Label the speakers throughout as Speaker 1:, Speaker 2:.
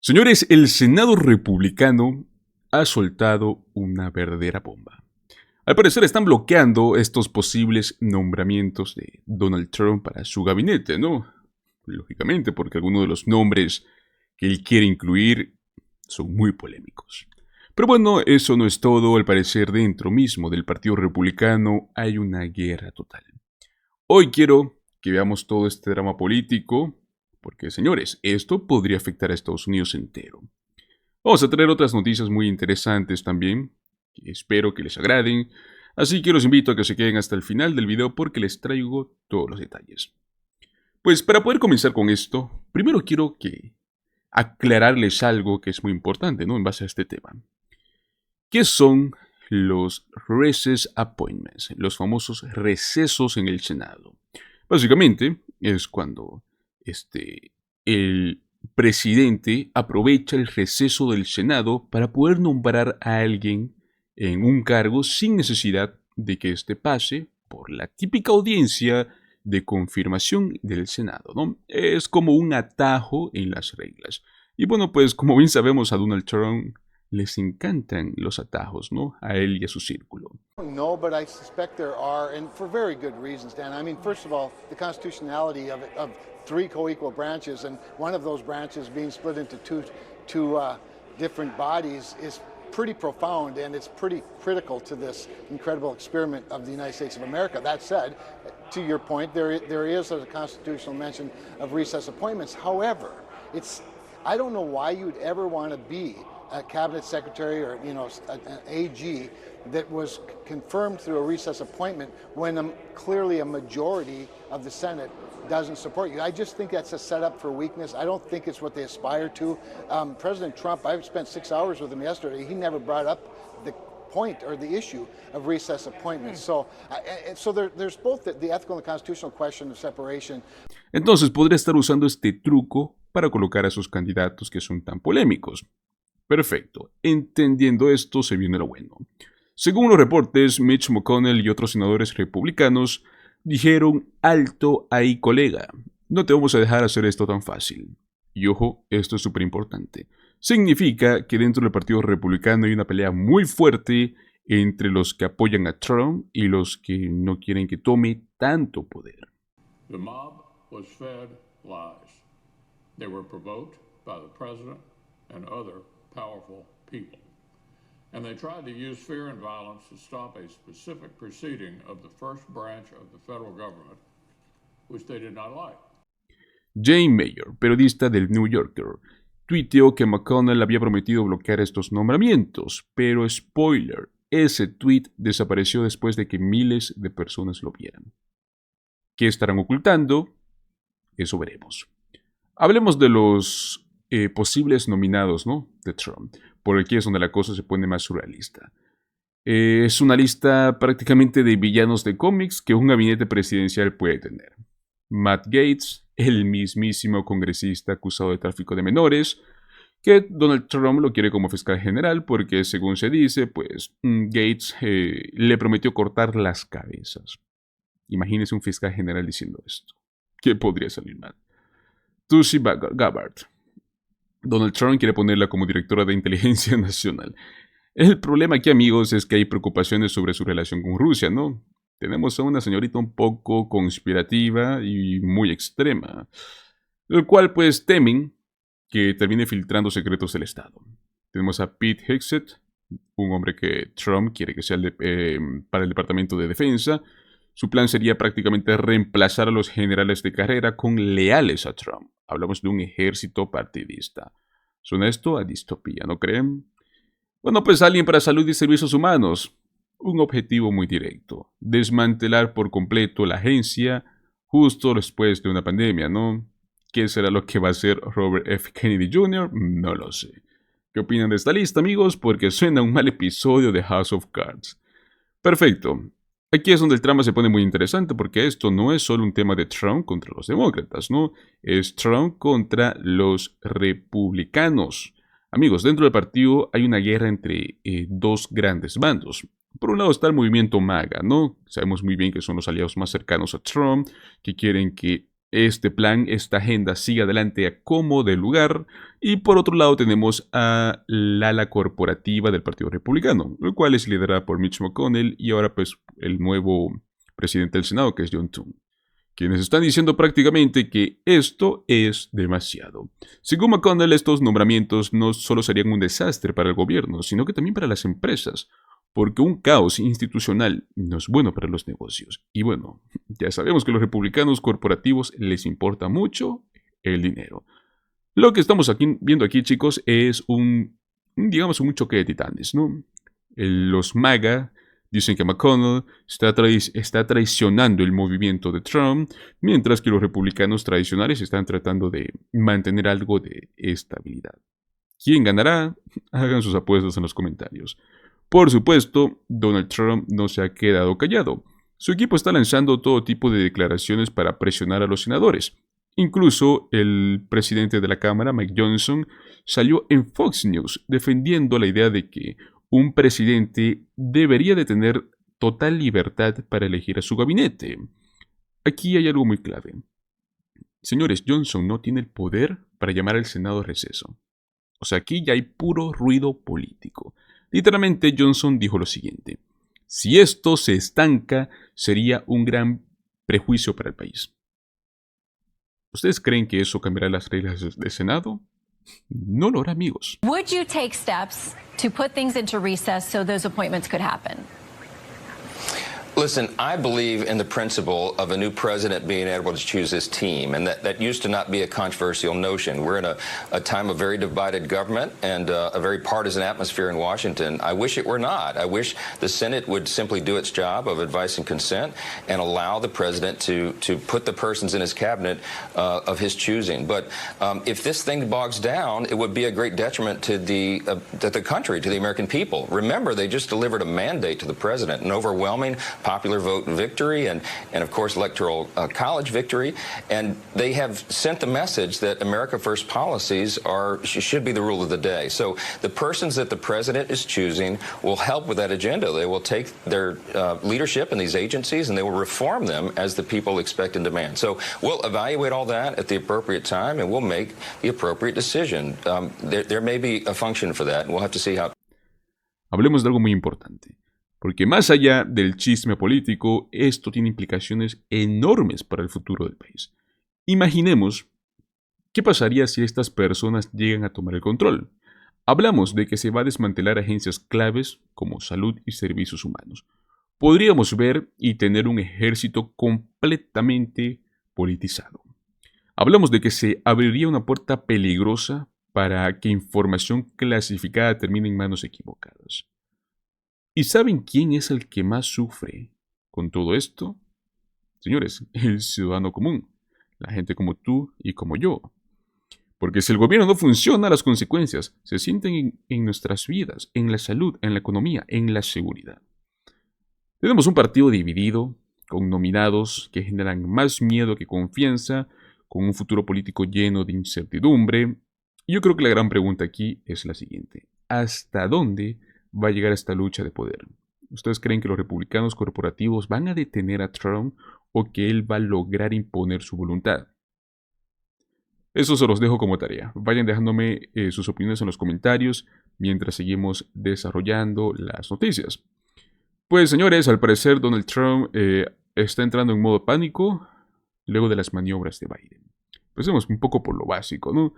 Speaker 1: Señores, el Senado republicano ha soltado una verdadera bomba. Al parecer están bloqueando estos posibles nombramientos de Donald Trump para su gabinete, ¿no? Lógicamente, porque algunos de los nombres que él quiere incluir son muy polémicos. Pero bueno, eso no es todo. Al parecer dentro mismo del Partido Republicano hay una guerra total. Hoy quiero que veamos todo este drama político, porque señores, esto podría afectar a Estados Unidos entero. Vamos a traer otras noticias muy interesantes también, que espero que les agraden, así que los invito a que se queden hasta el final del video porque les traigo todos los detalles. Pues para poder comenzar con esto, primero quiero que aclararles algo que es muy importante, ¿no? En base a este tema. ¿Qué son los recess appointments? Los famosos recesos en el Senado. Básicamente es cuando el presidente aprovecha el receso del Senado para poder nombrar a alguien en un cargo sin necesidad de que éste pase por la típica audiencia de confirmación del Senado, ¿no? Es como un atajo en las reglas. Y bueno, pues como bien sabemos a Donald Trump les encantan los atajos, ¿no? A él y a su círculo.
Speaker 2: No, but I suspect there are, and for very good reasons, Dan. I mean, first of all, the constitutionality of three co-equal branches, and one of those branches being split into two different bodies is pretty profound, and it's pretty critical to this incredible experiment of the United States of America. That said, to your point, there is a constitutional mention of recess appointments. However, I don't know why you'd ever want to be a cabinet secretary or an AG that was confirmed through a recess appointment when clearly a majority of the Senate doesn't support you. I just think that's a setup for weakness. I don't think it's what they aspire to. President Trump, I spent 6 hours with him yesterday. He never brought up the point or the issue of recess appointments. So there's both the ethical and the constitutional question of separation.
Speaker 1: Entonces podría estar usando este truco para colocar a sus candidatos que son tan polémicos. Perfecto. Entendiendo esto, se viene lo bueno. Según los reportes, Mitch McConnell y otros senadores republicanos dijeron: alto ahí, colega. No te vamos a dejar hacer esto tan fácil. Y ojo, esto es súper importante. Significa que dentro del Partido Republicano hay una pelea muy fuerte entre los que apoyan a Trump y los que no quieren que tome tanto poder.
Speaker 3: The mob was fed lies. They were provoked by the president and other powerful people. And they tried to use fear and violence to stop a specific proceeding of the first branch of the federal government, which they did not like.
Speaker 1: Jane Mayer, periodista del New Yorker, tuiteó que McConnell había prometido bloquear estos nombramientos, pero spoiler, ese tweet desapareció después de que miles de personas lo vieran. ¿Qué estarán ocultando? Eso veremos. Hablemos de los posibles nominados, ¿no? De Trump. Por aquí es donde la cosa se pone más surrealista. Es una lista prácticamente de villanos de cómics que un gabinete presidencial puede tener. Matt Gaetz, el mismísimo congresista acusado de tráfico de menores, que Donald Trump lo quiere como fiscal general porque, según se dice, pues Gaetz le prometió cortar las cabezas. Imagínese un fiscal general diciendo esto. ¿Qué podría salir mal? Tulsi Gabbard. Donald Trump quiere ponerla como directora de inteligencia nacional. El problema aquí, amigos, es que hay preocupaciones sobre su relación con Rusia, ¿no? Tenemos a una señorita un poco conspirativa y muy extrema, el cual pues temen que termine filtrando secretos del Estado. Tenemos a Pete Hegseth, un hombre que Trump quiere que sea para el Departamento de Defensa. Su plan sería prácticamente reemplazar a los generales de carrera con leales a Trump. Hablamos de un ejército partidista. ¿Suena esto a distopía, no creen? Bueno, pues alguien para salud y servicios humanos. Un objetivo muy directo. Desmantelar por completo la agencia justo después de una pandemia, ¿no? ¿Qué será lo que va a hacer Robert F. Kennedy Jr.? No lo sé. ¿Qué opinan de esta lista, amigos? Porque suena un mal episodio de House of Cards. Perfecto. Aquí es donde el trama se pone muy interesante porque esto no es solo un tema de Trump contra los demócratas, ¿no? Es Trump contra los republicanos. Amigos, dentro del partido hay una guerra entre dos grandes bandos. Por un lado está el movimiento MAGA, ¿no? Sabemos muy bien que son los aliados más cercanos a Trump, que quieren que Este plan, esta agenda sigue adelante a como de lugar. Y por otro lado tenemos a la ala corporativa del Partido Republicano, el cual es liderada por Mitch McConnell y ahora pues el nuevo presidente del Senado, que es John Thune, quienes están diciendo prácticamente que esto es demasiado. Según McConnell, estos nombramientos no solo serían un desastre para el gobierno, sino que también para las empresas, porque un caos institucional no es bueno para los negocios. Y bueno, ya sabemos que a los republicanos corporativos les importa mucho el dinero. Lo que estamos viendo aquí, chicos, es digamos, un choque de titanes, ¿no? Los MAGA dicen que McConnell está traicionando el movimiento de Trump, mientras que los republicanos tradicionales están tratando de mantener algo de estabilidad. ¿Quién ganará? Hagan sus apuestas en los comentarios. Por supuesto, Donald Trump no se ha quedado callado. Su equipo está lanzando todo tipo de declaraciones para presionar a los senadores. Incluso el presidente de la Cámara, Mike Johnson, salió en Fox News defendiendo la idea de que un presidente debería de tener total libertad para elegir a su gabinete. Aquí hay algo muy clave. Señores, Johnson no tiene el poder para llamar al Senado a receso. O sea, aquí ya hay puro ruido político. Literalmente, Johnson dijo lo siguiente: si esto se estanca, sería un gran prejuicio para el país. ¿Ustedes creen que eso cambiará las reglas del Senado? No lo hará, amigos.
Speaker 4: Would you take steps to put things into recess so those appointments could happen?
Speaker 5: Listen, I believe in the principle of a new president being able to choose his team, and that used to not be a controversial notion. We're in a time of very divided government and a very partisan atmosphere in Washington. I wish it were not. I wish the Senate would simply do its job of advice and consent and allow the president to put the persons in his cabinet of his choosing. But if this thing bogs down, it would be a great detriment to the country, to the American people. Remember, they just delivered a mandate to the president, an overwhelming popular vote victory and of course electoral college victory, and they have sent the message that America First policies should be the rule of the day. So the persons that the president is choosing will help with that agenda. They will take their leadership in these agencies and they will reform them as the people expect and demand. So we'll evaluate all that at the appropriate time and we'll make the appropriate decision. There may be a function for that and we'll have to see how.
Speaker 1: Hablemos de algo muy importante. Porque más allá del chisme político, esto tiene implicaciones enormes para el futuro del país. Imaginemos qué pasaría si estas personas llegan a tomar el control. Hablamos de que se va a desmantelar agencias claves como salud y servicios humanos. Podríamos ver y tener un ejército completamente politizado. Hablamos de que se abriría una puerta peligrosa para que información clasificada termine en manos equivocadas. ¿Y saben quién es el que más sufre con todo esto? Señores, el ciudadano común, la gente como tú y como yo. Porque si el gobierno no funciona, las consecuencias se sienten en nuestras vidas, en la salud, en la economía, en la seguridad. Tenemos un partido dividido, con nominados que generan más miedo que confianza, con un futuro político lleno de incertidumbre. Y yo creo que la gran pregunta aquí es la siguiente: ¿hasta dónde va a llegar esta lucha de poder? ¿Ustedes creen que los republicanos corporativos van a detener a Trump o que él va a lograr imponer su voluntad? Eso se los dejo como tarea. Vayan dejándome sus opiniones en los comentarios mientras seguimos desarrollando las noticias. Pues señores, al parecer Donald Trump está entrando en modo pánico luego de las maniobras de Biden. Empecemos un poco por lo básico, ¿no?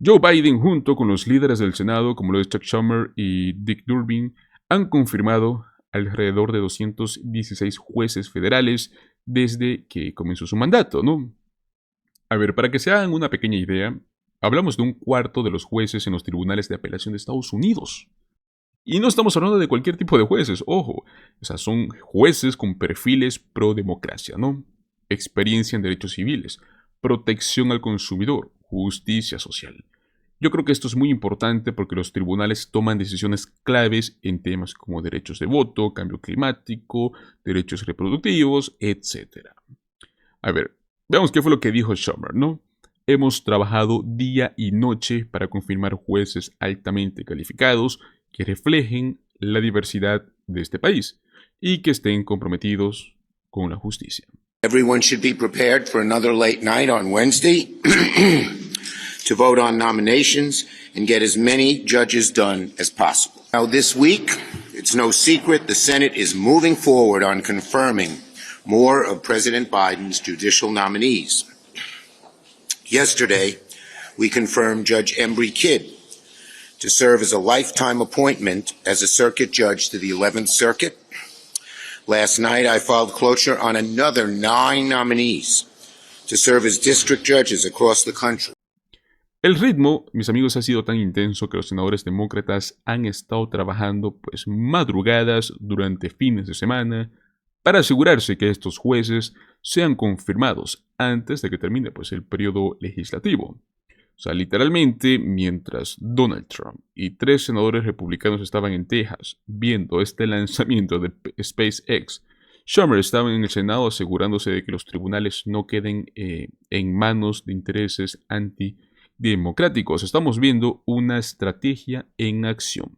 Speaker 1: Joe Biden, junto con los líderes del Senado, como lo es Chuck Schumer y Dick Durbin, han confirmado alrededor de 216 jueces federales desde que comenzó su mandato, ¿no? A ver, para que se hagan una pequeña idea, hablamos de un cuarto de los jueces en los tribunales de apelación de Estados Unidos. Y no estamos hablando de cualquier tipo de jueces, ojo. O sea, son jueces con perfiles pro democracia, ¿no? Experiencia en derechos civiles, protección al consumidor, justicia social. Yo creo que esto es muy importante porque los tribunales toman decisiones claves en temas como derechos de voto, cambio climático, derechos reproductivos, etc. A ver, veamos qué fue lo que dijo Schumer, ¿no? Hemos trabajado día y noche para confirmar jueces altamente calificados que reflejen la diversidad de este país y que estén comprometidos con la justicia.
Speaker 6: Everyone should be prepared for another late night on Wednesday to vote on nominations and get as many judges done as possible. Now, this week, it's no secret the Senate is moving forward on confirming more of President Biden's judicial nominees. Yesterday, we confirmed Judge Embry Kidd to serve as a lifetime appointment as a circuit judge to the 11th Circuit. Last night, I filed cloture on another 9 nominees to serve as district judges across the country.
Speaker 1: El ritmo, mis amigos, ha sido tan intenso que los senadores demócratas han estado trabajando pues madrugadas durante fines de semana para asegurarse que estos jueces sean confirmados antes de que termine pues el periodo legislativo. O sea, literalmente, mientras Donald Trump y 3 senadores republicanos estaban en Texas viendo este lanzamiento de SpaceX, Schumer estaba en el Senado asegurándose de que los tribunales no queden en manos de intereses antidemocráticos. Estamos viendo una estrategia en acción.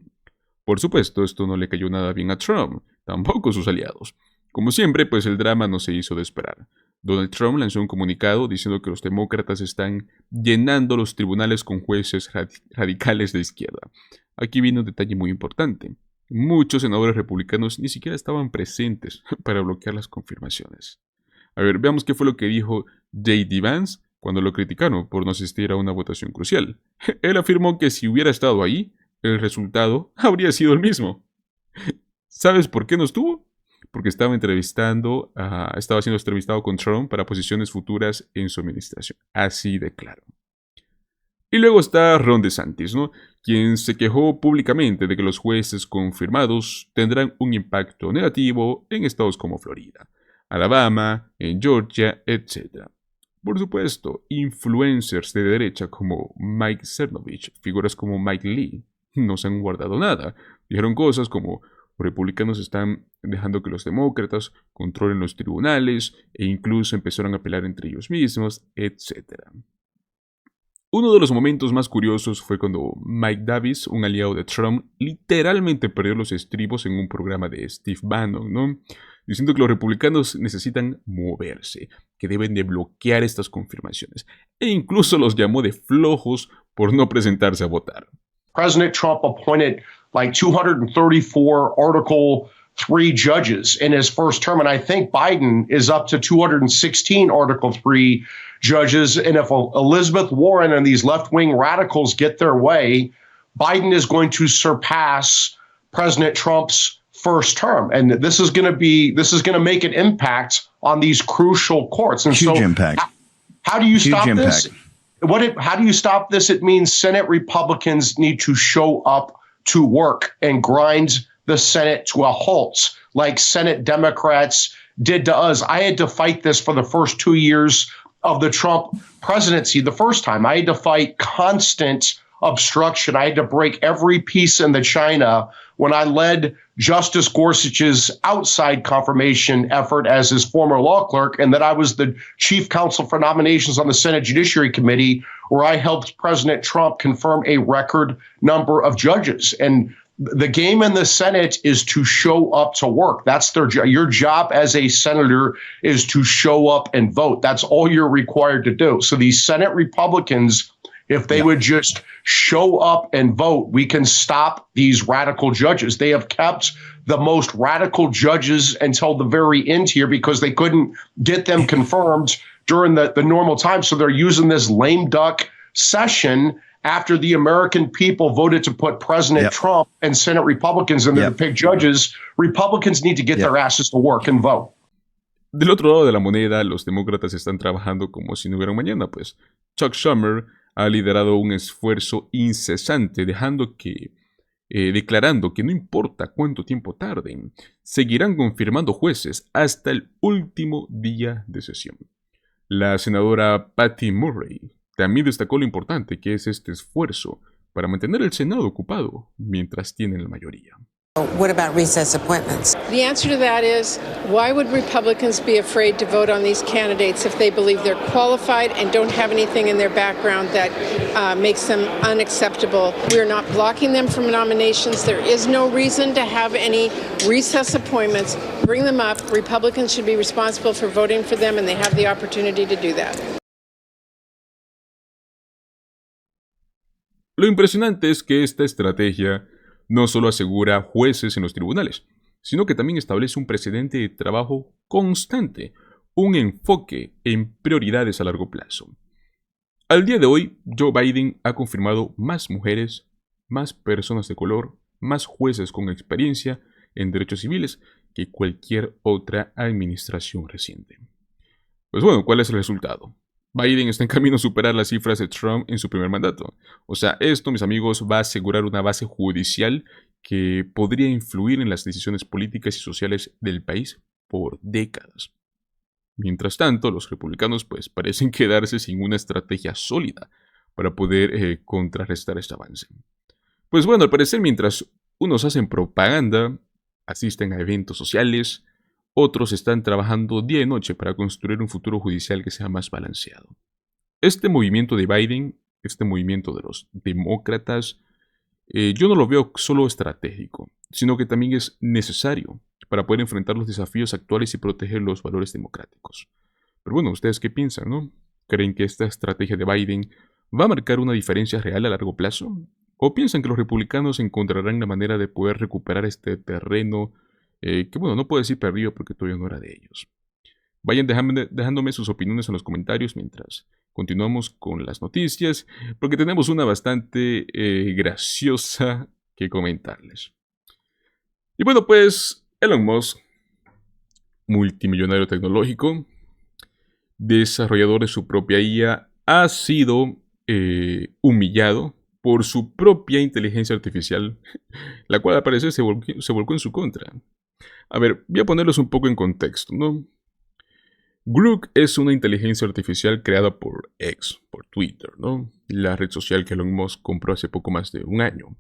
Speaker 1: Por supuesto, esto no le cayó nada bien a Trump, tampoco a sus aliados. Como siempre, pues el drama no se hizo de esperar. Donald Trump lanzó un comunicado diciendo que los demócratas están llenando los tribunales con jueces radicales de izquierda. Aquí viene un detalle muy importante. Muchos senadores republicanos ni siquiera estaban presentes para bloquear las confirmaciones. A ver, veamos qué fue lo que dijo J.D. Vance cuando lo criticaron por no asistir a una votación crucial. Él afirmó que si hubiera estado ahí, el resultado habría sido el mismo. ¿Sabes por qué no estuvo? Porque estaba siendo entrevistado con Trump para posiciones futuras en su administración. Así de claro. Y luego está Ron DeSantis, ¿no? Quien se quejó públicamente de que los jueces confirmados tendrán un impacto negativo en estados como Florida, Alabama, en Georgia, etc. Por supuesto, influencers de derecha como Mike Cernovich, figuras como Mike Lee, no se han guardado nada. Dijeron cosas como: los republicanos están dejando que los demócratas controlen los tribunales e incluso empezaron a pelear entre ellos mismos, etc. Uno de los momentos más curiosos fue cuando Mike Davis, un aliado de Trump, literalmente perdió los estribos en un programa de Steve Bannon, ¿no? Diciendo que los republicanos necesitan moverse, que deben de bloquear estas confirmaciones, e incluso los llamó de flojos por no presentarse a votar.
Speaker 7: President Trump appointed like 234 Article 3 judges in his first term, and I think Biden is up to 216 Article 3 judges. And if Elizabeth Warren and these left-wing radicals get their way, Biden is going to surpass President Trump's first term, and this is going to make an impact on these crucial courts. And
Speaker 8: huge impact.
Speaker 7: How do you stop this? How do you stop this? It means Senate Republicans need to show up to work and grind the Senate to a halt, like Senate Democrats did to us. I had to fight this for the first 2 years of the Trump presidency. The first time I had to fight constant obstruction. I had to break every piece in the china when I led Justice Gorsuch's outside confirmation effort as his former law clerk, and that I was the chief counsel for nominations on the Senate Judiciary Committee, where I helped President Trump confirm a record number of judges. And the game in the Senate is to show up to work. That's their job. Your job as a senator is to show up and vote. That's all you're required to do. So these Senate Republicans, if they would just show up and vote, we can stop these radical judges. They have kept the most radical judges until the very end here because they couldn't get them confirmed during the normal time. So they're using this lame duck session after the American people voted to put President Trump and Senate Republicans in there to pick judges. Republicans need to get their asses to work and vote.
Speaker 1: Del otro lado de la moneda, los demócratas están trabajando como si no hubiera un mañana, pues Chuck Schumer ha liderado un esfuerzo incesante, declarando que no importa cuánto tiempo tarden, seguirán confirmando jueces hasta el último día de sesión. La senadora Patty Murray también destacó lo importante que es este esfuerzo para mantener el Senado ocupado mientras tienen la mayoría.
Speaker 8: What about recess appointments?
Speaker 9: The answer to that is, why would Republicans be afraid to vote on these candidates if they believe they're qualified and don't have anything in their background that makes them unacceptable? We're not blocking them from nominations. There is no reason to have any recess appointments. Bring them up. Republicans should be responsible for voting for them, and they have the opportunity to do that.
Speaker 1: Lo impresionante es que esta estrategia no solo asegura jueces en los tribunales, sino que también establece un precedente de trabajo constante, un enfoque en prioridades a largo plazo. Al día de hoy, Joe Biden ha confirmado más mujeres, más personas de color, más jueces con experiencia en derechos civiles que cualquier otra administración reciente. Pues bueno, ¿cuál es el resultado? Biden está en camino a superar las cifras de Trump en su primer mandato. O sea, esto, mis amigos, va a asegurar una base judicial que podría influir en las decisiones políticas y sociales del país por décadas. Mientras tanto, los republicanos pues parecen quedarse sin una estrategia sólida para poder contrarrestar este avance. Pues bueno, al parecer mientras unos hacen propaganda, asisten a eventos sociales, otros están trabajando día y noche para construir un futuro judicial que sea más balanceado. Este movimiento de Biden, este movimiento de los demócratas, yo no lo veo solo estratégico, sino que también es necesario para poder enfrentar los desafíos actuales y proteger los valores democráticos. Pero bueno, ¿ustedes qué piensan, no? ¿Creen que esta estrategia de Biden va a marcar una diferencia real a largo plazo? ¿O piensan que los republicanos encontrarán la manera de poder recuperar este terreno que bueno, no puedo decir perdido porque todavía no era de ellos? Vayan dejándome sus opiniones en los comentarios mientras continuamos con las noticias, porque tenemos una bastante graciosa que comentarles. Y bueno, pues Elon Musk, multimillonario tecnológico, desarrollador de su propia IA, ha sido humillado por su propia inteligencia artificial, la cual al parecer se volcó en su contra. A ver, voy a ponerlos un poco en contexto, ¿no? Grok es una inteligencia artificial creada por X, por Twitter, ¿no? La red social que Elon Musk compró hace poco más de un año.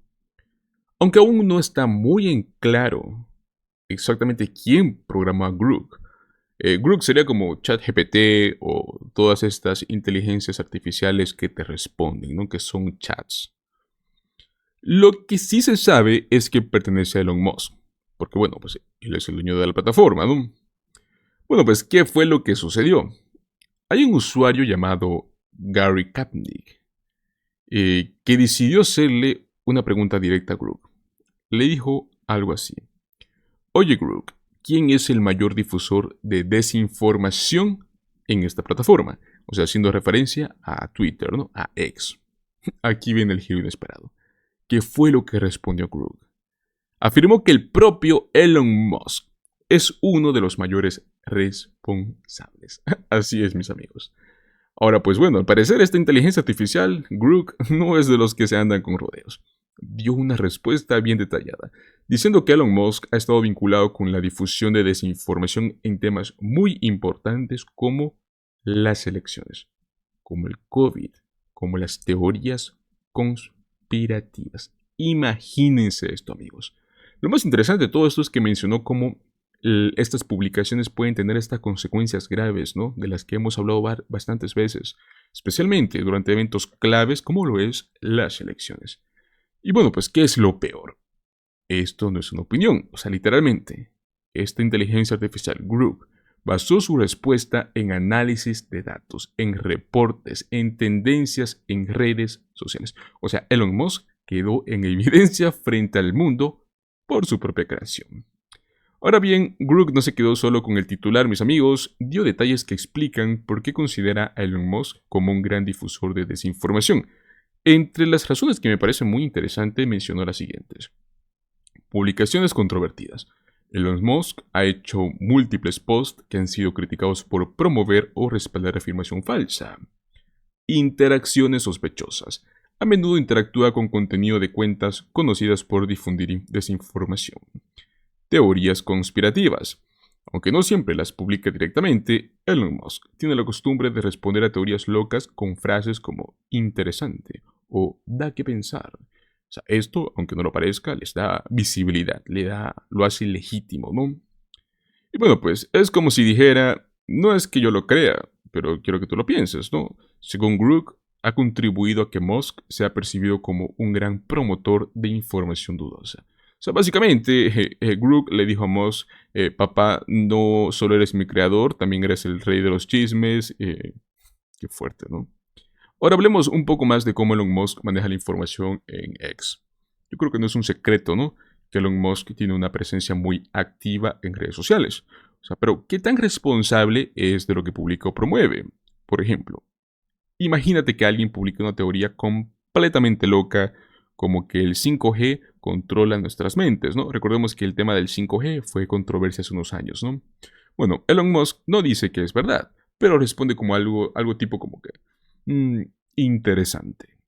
Speaker 1: Aunque aún no está muy en claro exactamente quién programó a Grok. Grok sería como ChatGPT o todas estas inteligencias artificiales que te responden, ¿no? Que son chats. Lo que sí se sabe es que pertenece a Elon Musk. Porque bueno, pues él es el dueño de la plataforma, ¿no? Bueno, pues, ¿qué fue lo que sucedió? Hay un usuario llamado Gary Kapnick que decidió hacerle una pregunta directa a Grok. Le dijo algo así: oye Grok, ¿quién es el mayor difusor de desinformación en esta plataforma? O sea, haciendo referencia a Twitter, ¿no? A X. Aquí viene el giro inesperado. ¿Qué fue lo que respondió Grok? Afirmó que el propio Elon Musk es uno de los mayores responsables. Así es, mis amigos. Ahora, pues bueno, al parecer esta inteligencia artificial, Grok, no es de los que se andan con rodeos. Dio una respuesta bien detallada, diciendo que Elon Musk ha estado vinculado con la difusión de desinformación en temas muy importantes como las elecciones, como el COVID, como las teorías conspirativas. Imagínense esto, amigos. Lo más interesante de todo esto es que mencionó cómo estas publicaciones pueden tener estas consecuencias graves, ¿no? De las que hemos hablado bastantes veces, especialmente durante eventos claves como lo es las elecciones. Y bueno, pues, ¿qué es lo peor? Esto no es una opinión, o sea, literalmente, esta inteligencia artificial, Grok, basó su respuesta en análisis de datos, en reportes, en tendencias en redes sociales. O sea, Elon Musk quedó en evidencia frente al mundo por su propia creación. Ahora bien, Grok no se quedó solo con el titular, mis amigos, dio detalles que explican por qué considera a Elon Musk como un gran difusor de desinformación. Entre las razones que me parecen muy interesantes mencionó las siguientes. Publicaciones controvertidas. Elon Musk ha hecho múltiples posts que han sido criticados por promover o respaldar afirmación falsa. Interacciones sospechosas. A menudo interactúa con contenido de cuentas conocidas por difundir desinformación. Teorías conspirativas. Aunque no siempre las publica directamente, Elon Musk tiene la costumbre de responder a teorías locas con frases como interesante o da que pensar. O sea, esto, aunque no lo parezca, les da visibilidad, lo hace legítimo, ¿no? Y bueno, pues es como si dijera, no es que yo lo crea, pero quiero que tú lo pienses, ¿no? Según Grug, ha contribuido a que Musk sea percibido como un gran promotor de información dudosa. O sea, básicamente, Grug le dijo a Musk, papá, no solo eres mi creador, también eres el rey de los chismes. Qué fuerte, ¿no? Ahora hablemos un poco más de cómo Elon Musk maneja la información en X. Yo creo que no es un secreto, ¿no? Que Elon Musk tiene una presencia muy activa en redes sociales. O sea, pero ¿qué tan responsable es de lo que publica o promueve? Por ejemplo, imagínate que alguien publique una teoría completamente loca, como que el 5G controla nuestras mentes, ¿no? Recordemos que el tema del 5G fue controversia hace unos años, ¿no? Bueno, Elon Musk no dice que es verdad, pero responde como algo tipo como que interesante.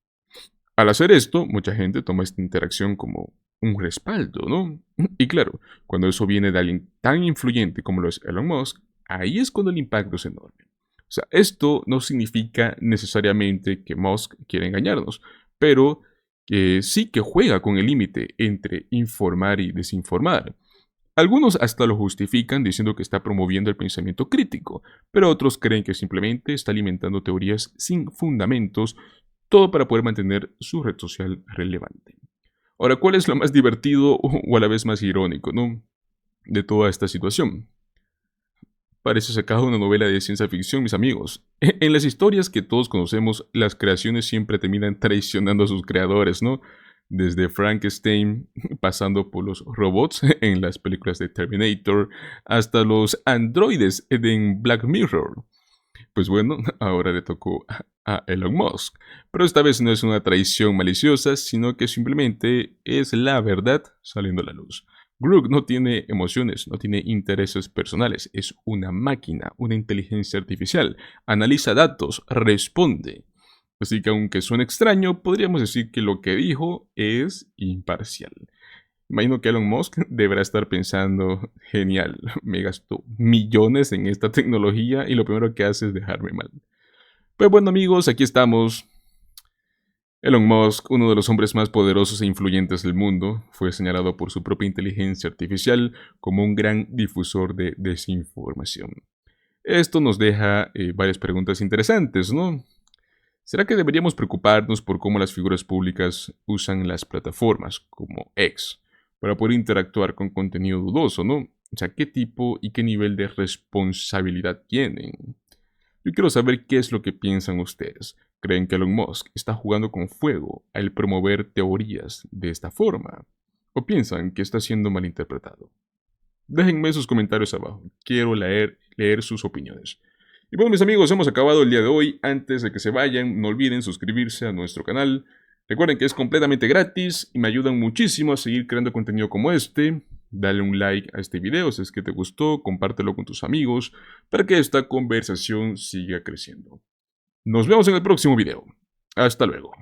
Speaker 1: Al hacer esto, mucha gente toma esta interacción como un respaldo, ¿no? Y claro, cuando eso viene de alguien tan influyente como lo es Elon Musk, ahí es cuando el impacto es enorme. O sea, esto no significa necesariamente que Musk quiera engañarnos, pero que sí que juega con el límite entre informar y desinformar. Algunos hasta lo justifican diciendo que está promoviendo el pensamiento crítico, pero otros creen que simplemente está alimentando teorías sin fundamentos, todo para poder mantener su red social relevante. Ahora, ¿cuál es lo más divertido o a la vez más irónico, ¿no? de toda esta situación? Parece sacado de una novela de ciencia ficción, mis amigos. En las historias que todos conocemos, las creaciones siempre terminan traicionando a sus creadores, ¿no? Desde Frankenstein, pasando por los robots en las películas de Terminator, hasta los androides en Black Mirror. Pues bueno, ahora le tocó a Elon Musk. Pero esta vez no es una traición maliciosa, sino que simplemente es la verdad saliendo a la luz. Grug no tiene emociones, no tiene intereses personales, es una máquina, una inteligencia artificial. Analiza datos, responde. Así que aunque suene extraño, podríamos decir que lo que dijo es imparcial. Imagino que Elon Musk deberá estar pensando, genial, me gasto millones en esta tecnología y lo primero que hace es dejarme mal. Pero bueno amigos, aquí estamos. Elon Musk, uno de los hombres más poderosos e influyentes del mundo, fue señalado por su propia inteligencia artificial como un gran difusor de desinformación. Esto nos deja varias preguntas interesantes, ¿no? ¿Será que deberíamos preocuparnos por cómo las figuras públicas usan las plataformas, como X, para poder interactuar con contenido dudoso, ¿no? O sea, ¿qué tipo y qué nivel de responsabilidad tienen? Yo quiero saber qué es lo que piensan ustedes. ¿Creen que Elon Musk está jugando con fuego al promover teorías de esta forma? ¿O piensan que está siendo malinterpretado? Déjenme sus comentarios abajo. Quiero leer sus opiniones. Y bueno, mis amigos, hemos acabado el día de hoy. Antes de que se vayan, no olviden suscribirse a nuestro canal. Recuerden que es completamente gratis y me ayudan muchísimo a seguir creando contenido como este. Dale un like a este video si es que te gustó, compártelo con tus amigos para que esta conversación siga creciendo. Nos vemos en el próximo video. Hasta luego.